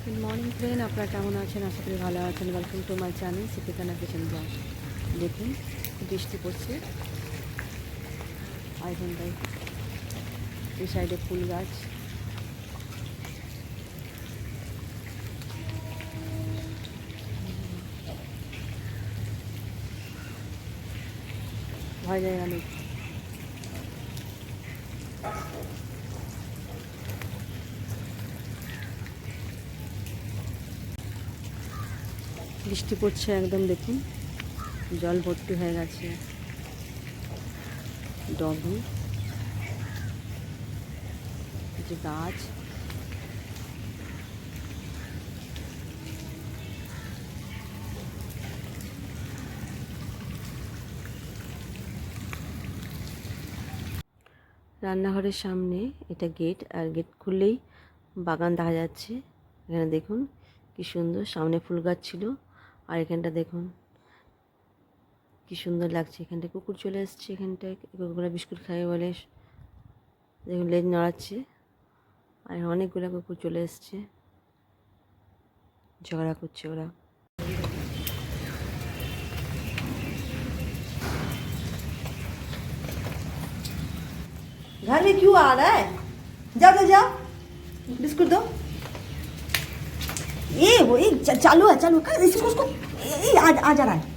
Good morning friend, আপনারা কেমন আছেন? আশা করি ভালো আছেন। ওয়েলকাম টু মাই চ্যানেল সিপিকানা কিচেন ব্লগ। দেখুন বৃষ্টি পড়ছে, আর এখানটায় এই সাইডে ফুল গাছ। ভয় জায়গা নেই। বৃষ্টি পড়ছে একদম, দেখুন জল ভর্তি হয়ে গেছে। ডগি, যে গাছ, রান্নাঘরের সামনে এটা গেট, আর গেট খুললেই বাগান দেখা যাচ্ছে। এখানে দেখুন কি সুন্দর, সামনে ফুল গাছ ছিল, আর এখানটা দেখুন কি সুন্দর লাগছে। এখানটায় কুকুর চলে এসছে, এখানটায় কুকুরগুলো বিস্কুট খাবে বলে দেখুন লেজ নাড়াচ্ছে, আর অনেকগুলো কুকুর চলে এসছে, ঝগড়া করছে ওরা। घर में क्यों आ रहा है? जाओ तो जाओ, बिस्कुट दो। ये वो चालू है, चालू कर इसको उसको। आ जा रहा है।